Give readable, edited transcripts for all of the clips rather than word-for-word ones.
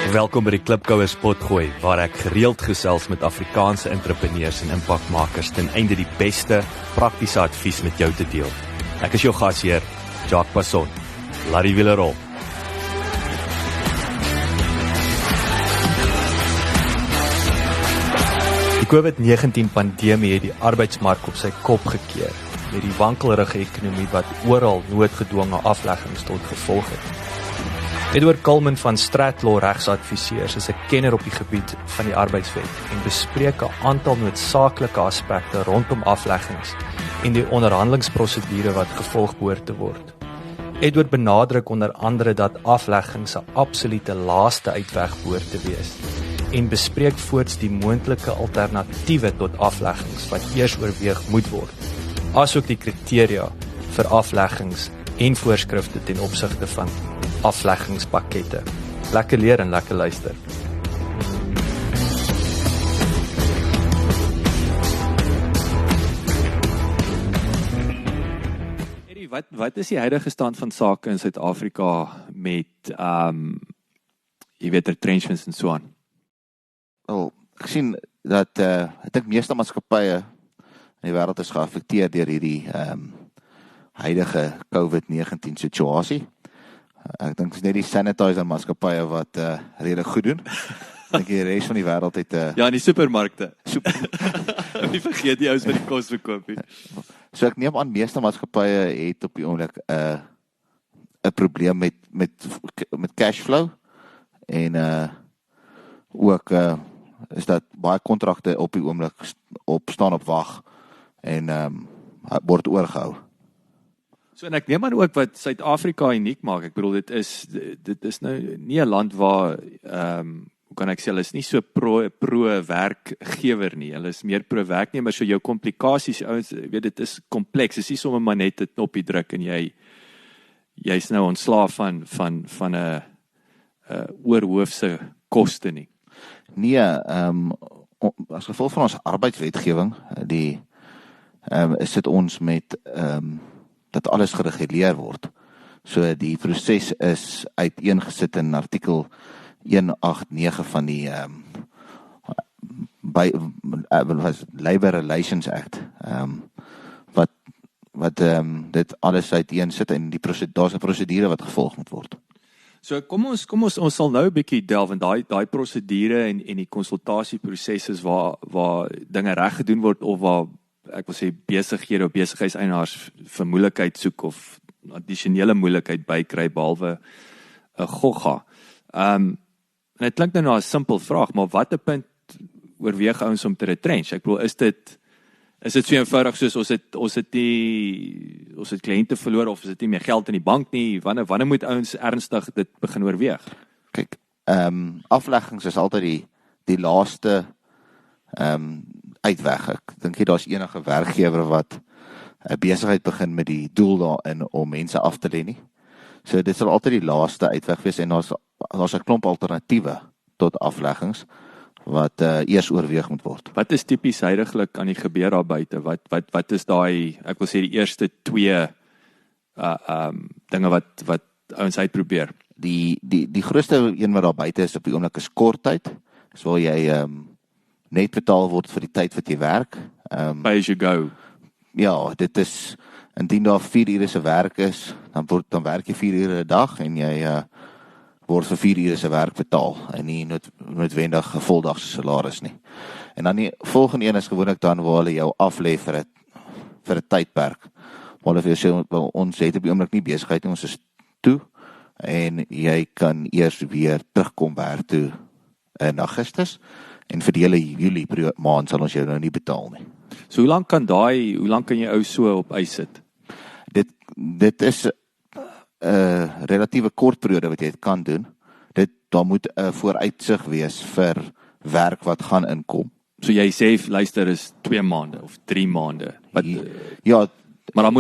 Welkom by die Klipkouers Potgooi, waar ek gereeld gesels met Afrikaanse entrepreneurs en impakmakers ten einde die beste praktiese advies met jou te deel. Ek is jou gasheer, Jacques Passon. Laat die wiele rol. Die COVID-19 pandemie het die arbeidsmark op sy kop gekeer, met die wankelrige ekonomie wat oral noodgedwonge afleggings tot gevolg het. Edward Kulman van Stratlaw Regsadviseurs is 'n kenner op die gebied van die arbeidswet en bespreek 'n aantal noodsaaklike aspekte rondom afleggings en die onderhandelingsprosedure wat gevolg behoort te word. Edward benadruk onder andere dat afleggings 'n absolute laaste uitweg behoort te wees en bespreek voorts die moontlike alternatiewe tot afleggings wat eers oorweeg moet word, asook die kriteria vir afleggings en voorskrifte ten opsigte van afleggingspakkette. Lekker leer en lekker luister. Eddie, wat is die huidige stand van sake in Suid-Afrika met retrenchments en so aan? Wel, ek sien dat ek dink meeste maatskappye in die wêreld is geaffekteer deur hierdie huidige COVID-19 situasie. Ek dink dit is net die sanitizer maatskappye wat redelik goed doen. Ek dink die res van die wêreld het ja, in die supermarkte. Nie vergeet die ouens wat die kos verkoop nie. So ek neem aan meeste maatskappye het op die oomblik 'n probleem met cashflow en ook is dat baie kontrakte op die oomblik staan op wag en word oorgehou. So en ek neem aan ook wat Suid-Afrika uniek maak. Ek bedoel dit is nou nie 'n land waar hoe kan ek sê, hulle is nie so pro werkgewer nie. Hulle is meer pro werknemer. So jou komplikasies, ouens, weet dit is kompleks. Dit is nie sommer maar net 'n knoppie druk en jy's nou ontslaaf van 'n oorhoofse koste nie. Nee, as gevolg van ons arbeidswetgewing, is dit ons met dat alles gereguleer word. So die proses is uiteengesit in artikel 189 van die Labour Relations Act, wat dit alles uiteensit en daar's 'n prosedure wat gevolg moet word. So kom ons sal nou 'n bietjie delf in daai prosedure en die konsultasieprosesse waar dinge reg gedoen word of waar ek wil sê besighede of besigheidseienaars vir moeilikheid soek of addisionele moeilikheid bykry behalwe 'n gogga. En dit klink nou na 'n simpel vraag, maar watter punt oorweeg ouens om te retrench? Ek bedoel, is dit so eenvoudig soos ons het kliënte verloor of is dit nie meer geld in die bank nie? Wanneer moet ouens ernstig dit begin oorweeg? Kyk, afleggings is altyd die laaste uitweg. Ek dink daar's enige werkgewer wat 'n besigheid begin met die doel daarin om mense af te lê nie. So dit sal altyd die laaste uitweg wees en daar's 'n klomp alternatiewe tot afleggings wat eers oorweeg moet word. Wat is tipies huidigelik aan die gebeur daar buite? Wat is daai, ek wil sê die eerste twee dinge wat ouens uitprobeer? Die grootste een wat daar buite is op die oomblik is korttyd. So waar jy net betaal word vir die tyd wat jy werk. Pay as you go. Ja, dit is indien daar 4 ure se werk is, dan werk jy 4 ure 'n dag en jy word vir 4 ure se werk betaal en nie noodwendig 'n voldagse salaris nie. En dan die volgende een is gewoonlik dan waar hulle jou aflê vir 'n tydperk. Maar hulle sê ons het op die oomblik nie besigheid nie, ons is toe en jy kan eers weer terugkom werk toe in Augustus en vir die hele Julie maand sal ons jou nou nie betaal nie. So hoe lank kan jy ou so op eis sit? Dit is 'n relatiewe kort periode wat jy dit kan doen. Daar moet 'n vooruitsig wees vir werk wat gaan inkom. So jy sê luister is 2 maande of 3 maande. Ja, maar daar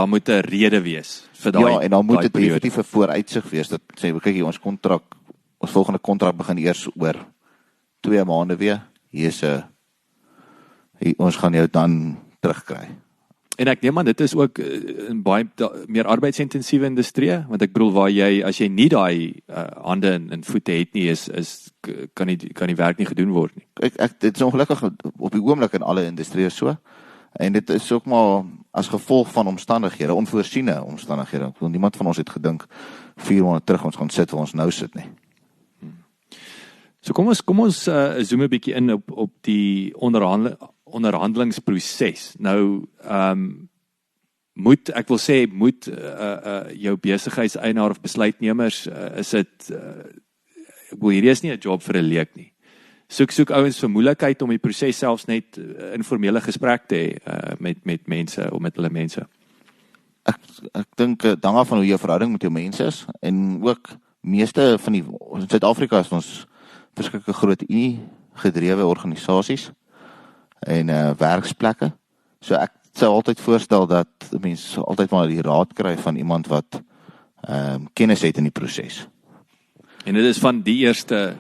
moet 'n rede wees vir daai. Ja, en dan moet dit definitief 'n vooruitsig wees dat sê kyk ons volgende kontrak begin eers oor 2 maande weer. Ons gaan jou dan terugkry. En ek neem aan dit is ook in baie meer arbeidsintensieve industrie, want ek bedoel as jy nie daai hande en voete het nie, kan die werk nie gedoen word nie. Dit is ongelukkig op die oomblik in alle industrieë so. En dit is ook maar as gevolg van omstandighede, onvoorsiene omstandighede. Ek bedoel, niemand van ons het gedink 4 maande terug ons gaan sit waar ons nou sit nie. So kom ons zoom 'n bietjie in op die onderhandelingsproses. Nou moet jou besigheidseienaar of besluitnemers is dit hierdie is nie 'n job vir 'n leek nie. Soek ouens vir moeilikheid om die proses selfs net informele gesprek te hê met mense of met hulle mense. Ek dink hang af van hoe jou verhouding met jou mense is en ook meeste van in Suid-Afrika is ons verskeie groot gedrewe organisasies en werksplekke. So ek sou altyd voorstel dat mense altyd maar die raad kry van iemand wat kennis het in die proses. En dit is van die eerste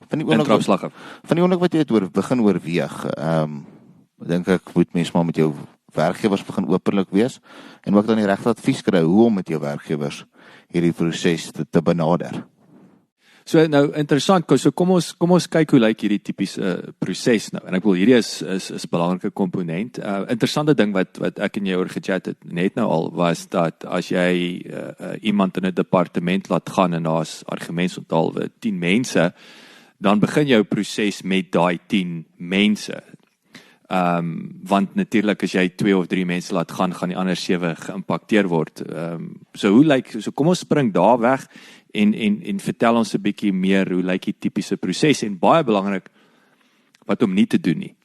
intrapslag af. Van die oomblik wat jy het begin oorweeg, dink ek moet mens maar met jou werkgewers begin openlik wees en ook dan die regte advies kry hoe om met jou werkgewers hierdie proses te benader. So nou interessant, so kom ons kyk hoe lyk hierdie tipiese proses nou. En ek wil hierdie is 'n belangrike komponent. Interessante ding wat ek en jy oor gechat het net nou al was dat as jy iemand in 'n departement laat gaan en daar's argumentsonthaalwe 10 mense, dan begin jou proses met daai 10 mense. Want natuurlik as jy 2 of 3 mense laat gaan die ander 7 geïmpakteer word. So kom ons spring daar weg en vertel ons 'n bietjie meer hoe lyk die tipiese proses en baie belangrik wat om nie te doen nie.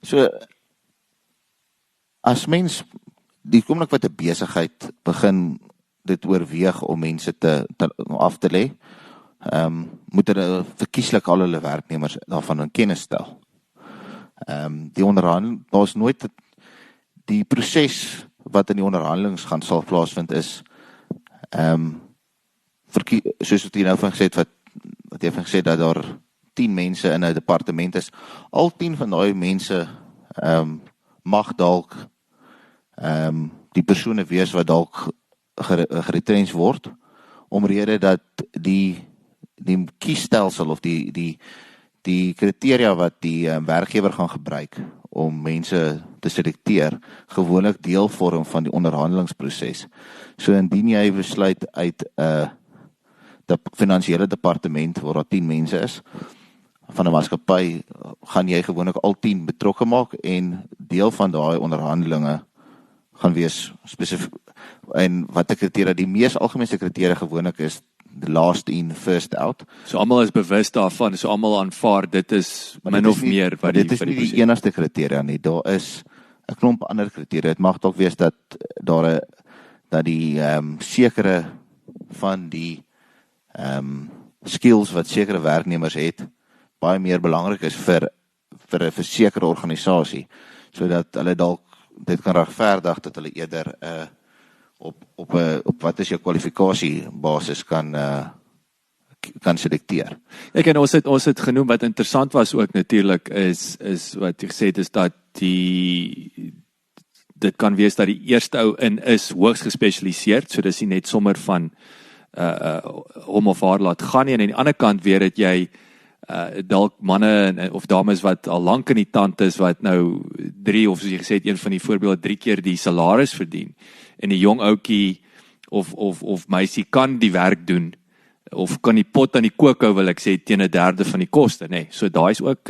So as mens die oomblik wat 'n besigheid begin dit oorweeg om mense af te lê, moet hulle verkieslik al hulle werknemers daarvan in kennis stel. Die onderhandeling, daar's nooit die proses wat in die onderhandelings sal plaasvind is soos wat jy nou van gesê het wat jy van gesê dat daar 10 mense in 'n departement is. Al 10 van daai mense mag dalk die persone wees wat dalk geretrench word omrede dat die kiesstelsel of die kriteria wat die werkgewer gaan gebruik om mense te selekteer, gewoonlik deel vorm van die onderhandelingsproses. So indien jy besluit uit 'n finansiële departement waar daar 10 mense is van 'n maatskappy, gaan jy gewoonlik al 10 betrokke maak en deel van daai onderhandelinge gaan wees spesifiek en wat die kriteria, die mees algemene kriteria gewoonlik is the last in, first out. So almal is bewus daarvan, so almal aanvaar dit is min of meer wat dit is nie die enigste kriteria nie. Daar is 'n klomp ander kriteria. Dit mag dalk wees dat die sekere van die skills wat sekere werknemers het baie meer belangrik is vir 'n versekerde organisasie, sodat hulle dalk dit kan regverdig dat hulle eerder op wat is jou kwalifikasie basis kan selekteer. Ek en ons het genoem wat interessant was ook natuurlik is wat jy gesê het is dat dit kan wees dat die eerste ou in is hoogs gespesialiseerd, so dis nie net sommer van hom of haar laat gaan nie, en aan die ander kant weer het jy dalk manne of dames wat al lank in die tand is, wat nou 3 of soos jy gesê het, een van die voorbeelde 3 keer die salaris verdien, en die jong ouetjie of meisie kan die werk doen, of kan die pot aan die kook hou, wil ek sê, teen 1/3 van die koste, nee. So daai is ook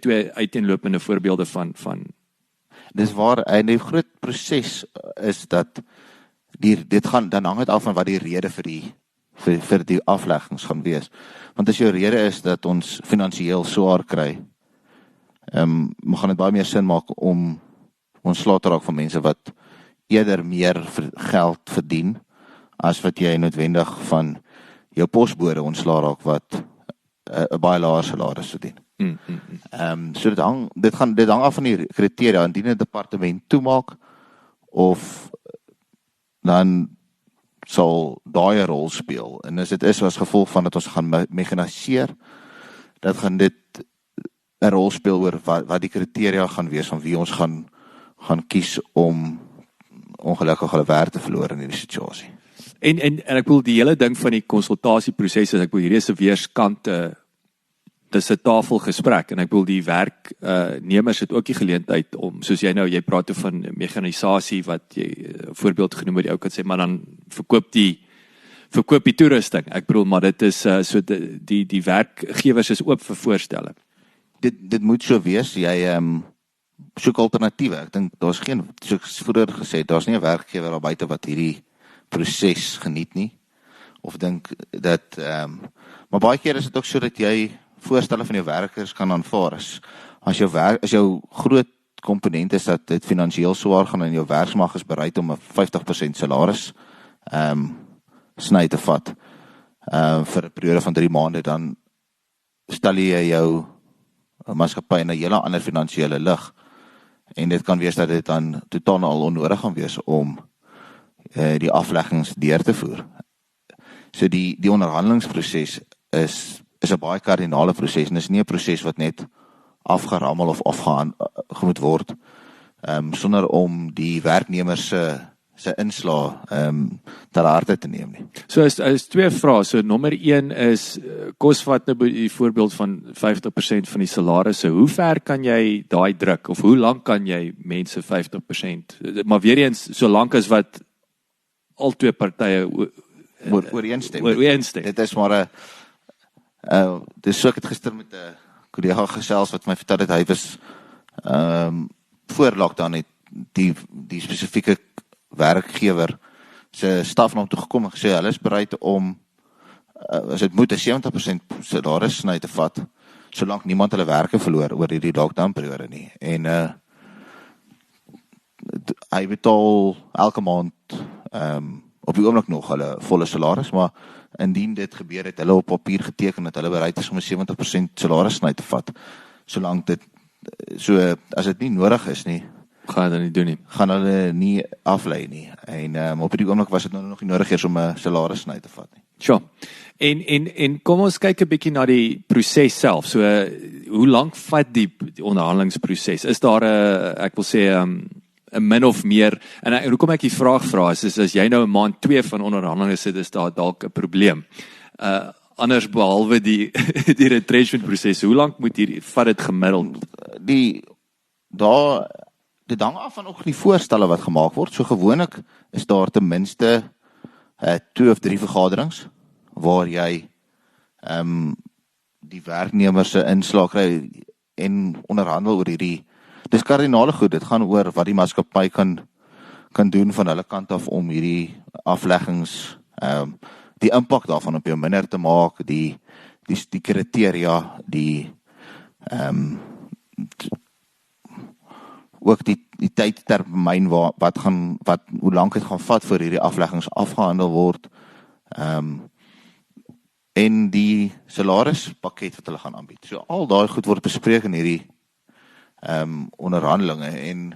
twee uiteenlopende voorbeelde van dis waar, en die groot proses is dat dan hang dit af van wat die rede vir die afleggings gaan wees. Want as jou rede is dat ons finansiëel swaar kry, gaan dit baie meer sin maak om ontslae te raak van mense wat eerder meer geld verdien, as wat jy noodwendig van jou posbode ontslae raak wat 'n baie laer salaris verdien. So dit hang af van die kriteria, indien 'n departement toemaak, of dan sal daai 'n rol speel. En as dit is as gevolg van dat ons gaan mekaniseer, dat gaan dit 'n rol speel oor wat die kriteria gaan wees van wie ons gaan gaan kies om ongelukkig hulle werk te verloor in hierdie situasie. En ek bedoel die hele ding van die konsultasieproses, ek bedoel hierdie is 'n weerskante, dis 'n tafelgesprek en ek bedoel die werknemers het ook die geleentheid om, soos jy praat van mekanisasie wat jy voorbeeld genoem het, die ou kan sê maar dan verkoop die toerusting. Ek bedoel maar dit is so die werkgewers is oop vir voorstelle. Dit moet so wees, jy soek alternatiewe. Ek dink daar's geen, soos vroeër gesê, daar's nie 'n werkgewer daar buite wat hierdie proses geniet nie, of dink dat, maar baie keer is dit ook so dat jy voorstelle van jou werkers kan aanvaar. As jou groot komponent is dat dit finansiëel swaar gaan en jou werksmag is bereid om 'n 50% salaris sny te vat vir 'n periode van 3 maande, dan stel jy jou maatskappy in 'n hele ander finansiële lig. En dit kan wees dat dit dan totaal al onnodig gaan wees om die afleggings deur te voer. So die onderhandelingsproses is 'n baie kardinale proses en is nie 'n proses wat net afgerammel of afgemoed word sonder om die werknemers se inslae ter harte te neem nie. So is 2 vrae. So nommer 1 is kosvat nou die voorbeeld van 50% van die salarisse. Hoe ver kan jy daai druk of hoe lank kan jy mense 50%? Maar weer eens so lank as wat al 2 partye ooreenstem. Dit is maar dis so ek het gister met 'n kollega gesels wat my vertel het hy was voor lockdown het die spesifieke werkgewer se staf na hom toe gekom en gesê hulle is bereid om as dit moet 'n 70% salaris sny te vat solank niemand hulle werke verloor oor hierdie lockdown periode nie. En hy betaal elke maand op die oomblik nog hulle volle salaris, maar indien dit gebeur het hulle op papier geteken dat hulle bereid is om 'n 70% salaris sny te vat solank dit as dit nie nodig is nie, gaan hulle nie doen nie. Gaan hulle nie aflei nie. En op die oomblik was dit nou nog nie nodig eers om 'n salaris sny te vat nie. Sure. En kom ons kyk 'n bietjie na die proses self. So hoe lank vat die onderhandelingsproses? Is daar 'n ek wil sê 'n min of meer en hoekom ek die vraag vra is as jy nou 'n maand 2 van onderhandelinge sit, is daar dalk 'n probleem. Anders behalwe die retrenchment proses, hoe lank moet vat dit gemiddeld? Dit hang af van ook die voorstelle wat gemaak word. So gewoonlik is daar ten minste 2 of 3 vergaderings waar jy die werknemers se inslag kry en onderhandel oor hierdie. Dis kardinale goed. Dit gaan oor wat die maatskappy kan doen van hulle kant af om hierdie afleggings die impak daarvan op jou minder te maak, die kriteria, ook die tydtermyn hoe lank dit gaan vat voor hierdie afleggings afgehandel word, en die salarispakket wat hulle gaan aanbied. So al daai goed word bespreek in hierdie onderhandelinge en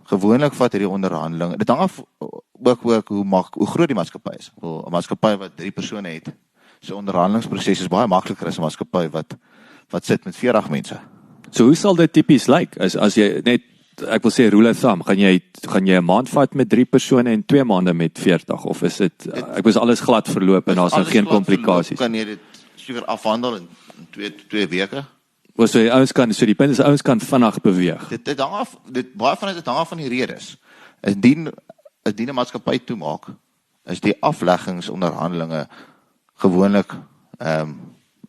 gewoonlik vat hierdie onderhandelinge. Dit hang af ook hoe groot die maatskappy is. 'n maatskappy wat 3 persone het, so onderhandelingsproses is baie makliker as 'n maatskappy wat sit met 40 mense. So hoe sal dit tipies lyk? As jy net, ek wil sê rule of thumb, gaan jy 'n maand vat met 3 persone en 2 maande met 40 of is dit ek was alles glad verloop en daar's nou geen komplikasies? Kan jy dit seker afhandel in 2 weke? So die punt is ouens kan vinnig beweeg. Dit hang af, baie van dit hang af van die redes. Indien 'n maatskappy toemaak, is die afleggingsonderhandelinge gewoonlik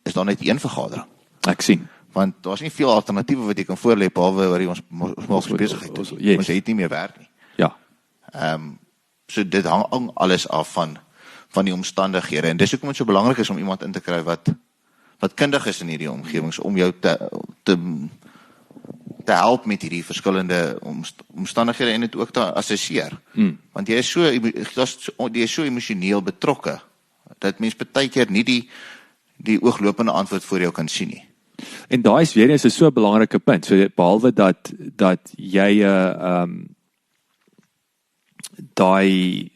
is daar net 1 vergadering. Ek sien. Want daar's nie veel alternatiewe wat jy kan voorlê behalwe oor ons maatskappy besigheid doen. Yes. Ons het nie meer werk nie. Ja. So dit hang alles af van die omstandighede en dis hoekom dit so belangrik is om iemand in te kry wat kundig is in hierdie omgewings om jou te help met hierdie verskillende omstandighede en dit ook te assesseer. Want jy is so emosioneel betrokke dat mens baie keer nie die ooglopende antwoord voor jou kan sien nie. En daai is weer eens 'n so belangrike punt. So behalwe dat jy daai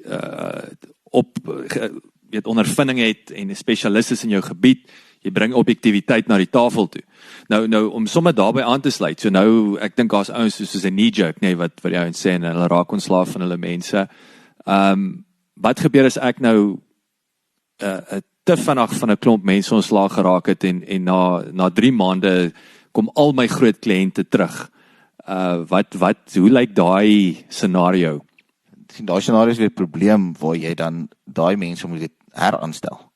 ondervinding het en 'n spesialis is in jou gebied, Jy bring objektiwiteit na die tafel toe. Nou om sommer daarbey aan te sluit. So nou ek dink daar's ouens soos 'n knee jerk, nee, wat die ouens sê en hulle raak ontslaaf van hulle mense. Wat gebeur as ek nou te vinnig van 'n klomp mense ontslaag geraak het en na 3 maande kom al my groot kliënte terug? Hoe lyk daai scenario? Sien, daai scenario is weer 'n probleem waar jy dan daai mense moet heranstel.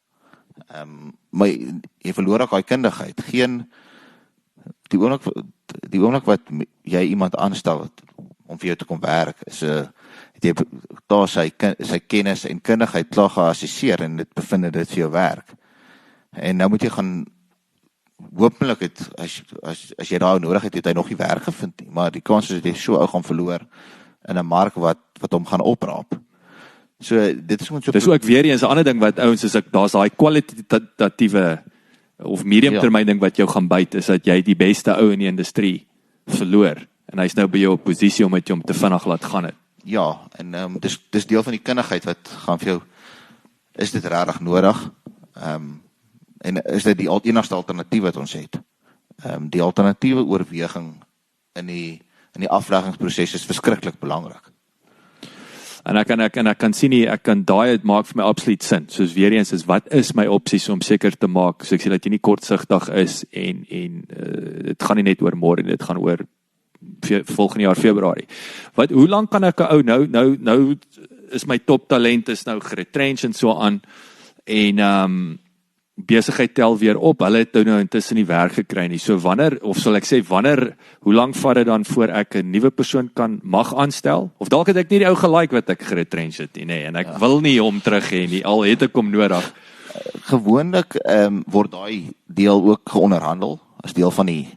Maar jy verloor ook daai kundigheid. Die oomblik wat jy iemand aanstel om vir jou te kom werk, het jy daar sy kennis en kundigheid klaar geassesseer en dit bevind dit vir jou werk. En nou moet jy gaan hopelik as jy daai nodig het hy nog nie werk gevind nie, maar die kans is dat jy so ou gaan verloor in 'n mark wat hom gaan opraap. So dit is dis ook weer eens 'n ander ding wat ouens is, daar's daai kwalitatiewe of mediumtermyn ding wat jou gaan byt, is dat jy die beste ou in die industrie verloor en hy's nou by jou op posisie omdat jy hom te vinnig laat gaan het. Ja, en dis deel van die kundigheid wat gaan vir jou, is dit regtig nodig? En is dit die enigste alternatief wat ons het? Die alternatiewe oorweging in die afleggingsproses is verskriklik belangrik. En ek kan sien nie, daai maak vir my absoluut sin. Soos weer eens is, wat is my opsies om seker te maak, so ek sê dat jy nie kortsigtig is en dit gaan nie net oor môre, dit gaan oor volgende jaar Februarie. Hoe lank kan ek 'n ou nou is my top talent is nou geretrench en so aan en besigheid tel weer op. Hulle het nou intussen nie werk gekry nie. So hoe lank vat dit dan voor ek 'n nuwe persoon mag aanstel? Of dalk het ek nie die ou gelike wat ek geretrench het nie, en ek wil nie hom terug hê nie, al het ek hom nodig. Gewoonlik word daai deel ook geonderhandel as deel van die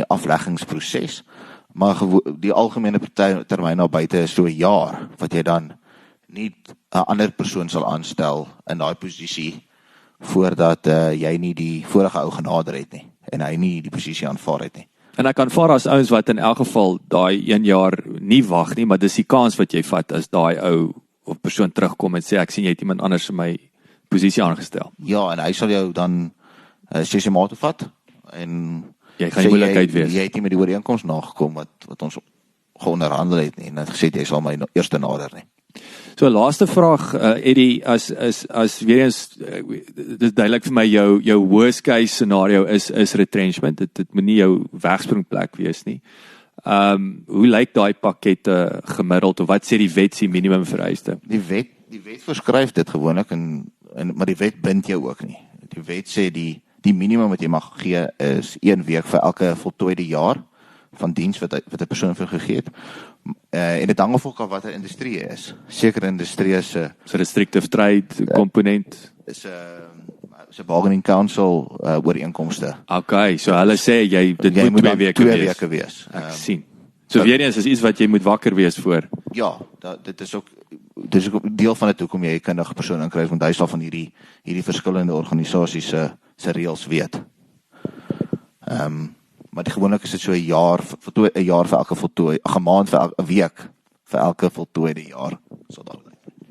afleggingsproses. Maar die algemene termyn na buite is so 'n jaar wat jy dan nie 'n ander persoon sal aanstel in daai posisie voordat jy nie die vorige ou genader het nie en hy nie die posisie aanvaar het nie. En ek aanvaar as ouens wat in elk geval daai 1 jaar nie wag nie, maar dis die kans wat jy vat as daai ou of persoon terugkom en sê ek sien jy het iemand anders in my posisie aangestel. Ja, en hy sal jou dan 6 maande vat en jy gaan moeilikheid wees. Jy het nie met die ooreenkoms nagekom wat ons geonderhandel het nie en het gesê jy sal my eerste nader nie. So laaste vraag, Eddie, as weer eens, dit is duidelik vir my jou worst case scenario is retrenchment. Dit moet nie jou wegspringplek wees nie. Hoe lyk daai pakkette gemiddeld, of wat sê die wet se minimum vereiste? Die wet voorskryf dit gewoonlik maar die wet bind jou ook nie. Die wet sê die minimum wat jy mag gee is 1 week vir elke voltooide jaar van diens wat 'n persoon vir gegee het. En dit hang af ook af wat 'n industrie is. Sekere industrie is 'n restrictive trade komponent. Is 'n bargaining council ooreenkomste. Okay, so hulle sê dit moet 2 weke wees. Ek sien. So weer eens is iets wat jy moet wakker wees voor. Ja, dit is ook deel van dit hoekom jy 'n kundige persoon inkry, want hy sal van hierdie verskillende organisasies se reëls weet. Maar gewoonlik is dit so 'n jaar vir elke voltooi, 'n maand vir 'n week vir elke voltooide jaar. So daar.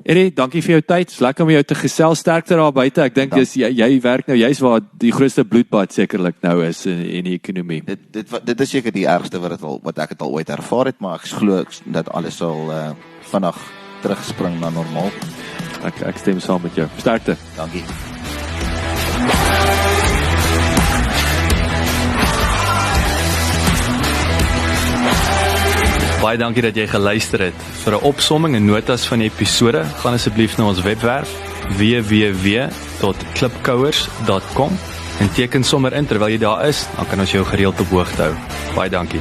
Eddie, dankie vir jou tyd. Dis lekker om jou te gesels, sterkte daar buite. Ek dink jy werk nou juist waar die grootste bloedbad sekerlik nou is in die ekonomie. Dit is seker die ergste wat ek het al ooit ervaar het, maar ek glo dat alles sal vinnig terugspring na normaal. Ek stem saam met jou. Sterkte. Dankie. Baie dankie dat jy geluister het. Vir 'n opsomming en notas van die episode, gaan asseblief na ons webwerf www.klipkouers.com en teken sommer in terwyl jy daar is, dan kan ons jou gereeld op hoogte hou. Baie dankie.